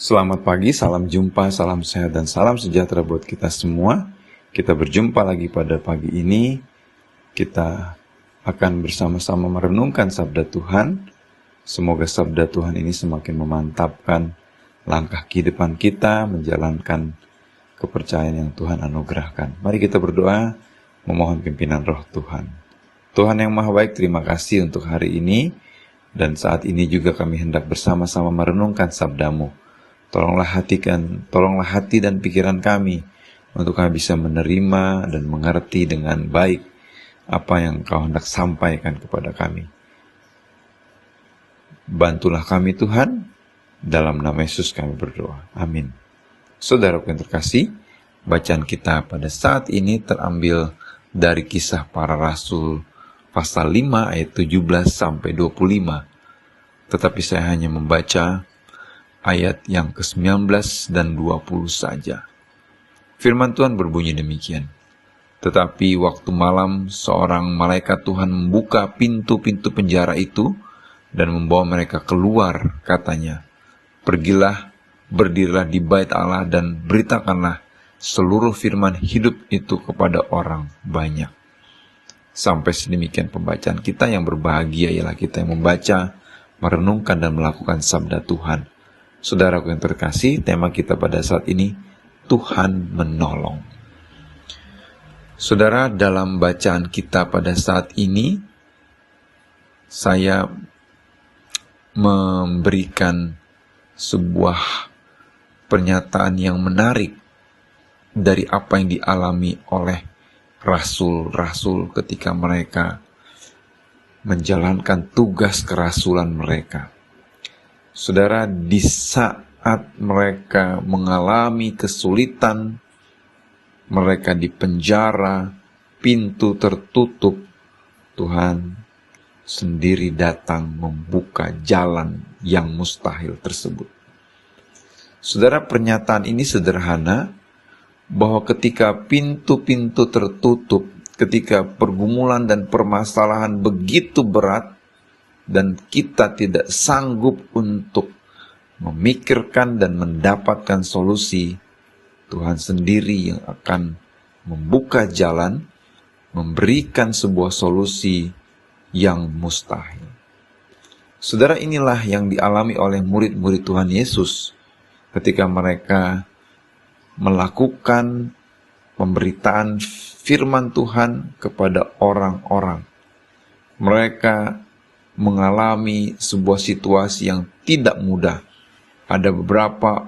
Selamat pagi, salam jumpa, salam sehat, dan salam sejahtera buat kita semua. Kita berjumpa lagi pada pagi ini. Kita akan bersama-sama merenungkan sabda Tuhan. Semoga sabda Tuhan ini semakin memantapkan langkah kehidupan kita, menjalankan kepercayaan yang Tuhan anugerahkan. Mari kita berdoa, memohon pimpinan Roh Tuhan. Tuhan yang Maha Baik, terima kasih untuk hari ini. Dan saat ini juga kami hendak bersama-sama merenungkan sabda-Mu. Tolonglah hati dan pikiran kami untuk kami bisa menerima dan mengerti dengan baik apa yang Kau hendak sampaikan kepada kami. Bantulah kami Tuhan, dalam nama Yesus kami berdoa. Amin. Saudaraku yang terkasih, bacaan kita pada saat ini terambil dari Kisah Para Rasul pasal 5 ayat 17 sampai 25. Tetapi saya hanya membaca ayat yang ke-19 dan 20 saja. Firman Tuhan berbunyi demikian. Tetapi waktu malam seorang malaikat Tuhan membuka pintu-pintu penjara itu dan membawa mereka keluar, katanya, "Pergilah, berdirilah di bait Allah dan beritakanlah seluruh firman hidup itu kepada orang banyak." Sampai sedemikian pembacaan kita. Yang berbahagia ialah kita yang membaca, merenungkan dan melakukan sabda Tuhan. Saudaraku yang terkasih, tema kita pada saat ini, Tuhan menolong. Saudara, dalam bacaan kita pada saat ini, saya memberikan sebuah pernyataan yang menarik dari apa yang dialami oleh rasul-rasul ketika mereka menjalankan tugas kerasulan mereka. Saudara, di saat mereka mengalami kesulitan, mereka dipenjara, pintu tertutup, Tuhan sendiri datang membuka jalan yang mustahil tersebut. Saudara, pernyataan ini sederhana, bahwa ketika pintu-pintu tertutup, ketika pergumulan dan permasalahan begitu berat, dan kita tidak sanggup untuk memikirkan dan mendapatkan solusi, Tuhan sendiri yang akan membuka jalan, memberikan sebuah solusi yang mustahil. Saudara, inilah yang dialami oleh murid-murid Tuhan Yesus ketika mereka melakukan pemberitaan firman Tuhan kepada orang-orang. Mereka mengalami sebuah situasi yang tidak mudah. Ada beberapa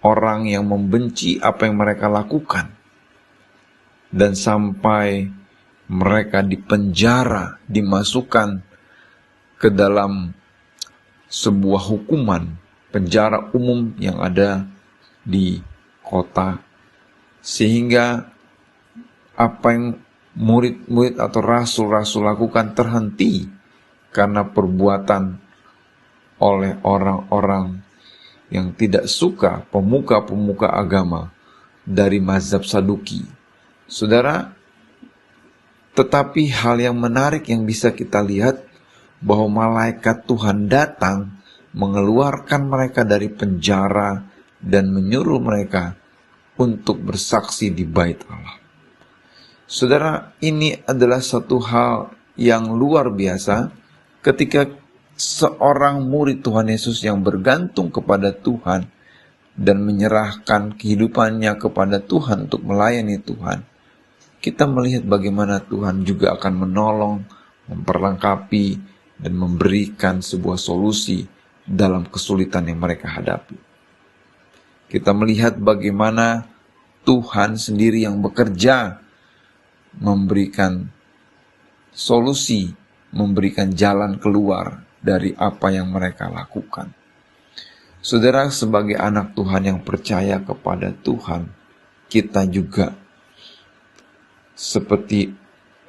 orang yang membenci apa yang mereka lakukan. Dan sampai mereka dipenjara, dimasukkan ke dalam sebuah hukuman, penjara umum yang ada di kota. Sehingga apa yang murid-murid atau rasul-rasul lakukan terhenti karena perbuatan oleh orang-orang yang tidak suka, pemuka-pemuka agama dari mazhab Saduki. Saudara, tetapi hal yang menarik yang bisa kita lihat, bahwa malaikat Tuhan datang mengeluarkan mereka dari penjara dan menyuruh mereka untuk bersaksi di bait Allah. Saudara, ini adalah satu hal yang luar biasa ketika seorang murid Tuhan Yesus yang bergantung kepada Tuhan dan menyerahkan kehidupannya kepada Tuhan untuk melayani Tuhan. Kita melihat bagaimana Tuhan juga akan menolong, memperlengkapi, dan memberikan sebuah solusi dalam kesulitan yang mereka hadapi. Kita melihat bagaimana Tuhan sendiri yang bekerja memberikan solusi, memberikan jalan keluar dari apa yang mereka lakukan. Saudara, sebagai anak Tuhan yang percaya kepada Tuhan, kita juga seperti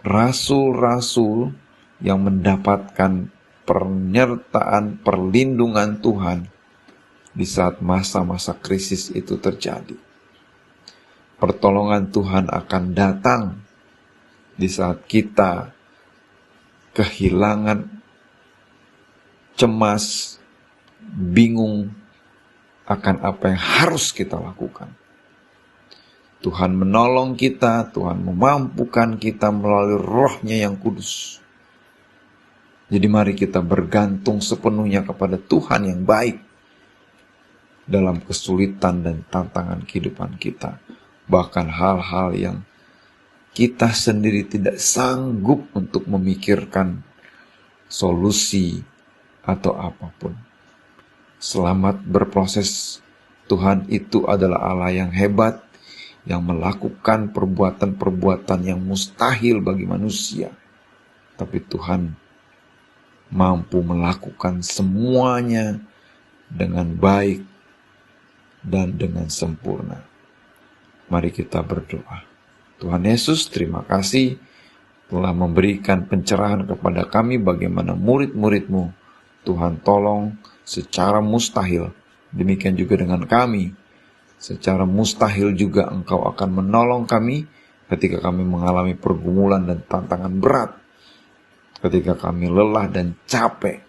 rasul-rasul yang mendapatkan penyertaan, perlindungan Tuhan di saat masa-masa krisis itu terjadi. Pertolongan Tuhan akan datang di saat kita kehilangan, cemas, bingung, akan apa yang harus kita lakukan. Tuhan menolong kita, Tuhan memampukan kita melalui Roh-Nya yang kudus. Jadi mari kita bergantung sepenuhnya kepada Tuhan yang baik dalam kesulitan dan tantangan kehidupan kita. Bahkan hal-hal yang kita sendiri tidak sanggup untuk memikirkan solusi atau apapun. Selamat berproses. Tuhan itu adalah Allah yang hebat, yang melakukan perbuatan-perbuatan yang mustahil bagi manusia. Tapi Tuhan mampu melakukan semuanya dengan baik dan dengan sempurna. Mari kita berdoa. Tuhan Yesus, terima kasih telah memberikan pencerahan kepada kami bagaimana murid-murid-Mu. Tuhan tolong secara mustahil. Demikian juga dengan kami. Secara mustahil juga Engkau akan menolong kami ketika kami mengalami pergumulan dan tantangan berat. Ketika kami lelah dan capek,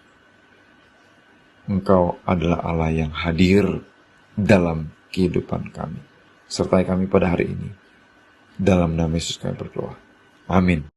Engkau adalah Allah yang hadir dalam kehidupan kami. Sertai kami pada hari ini. Dalam nama Yesus kami berdoa. Amin.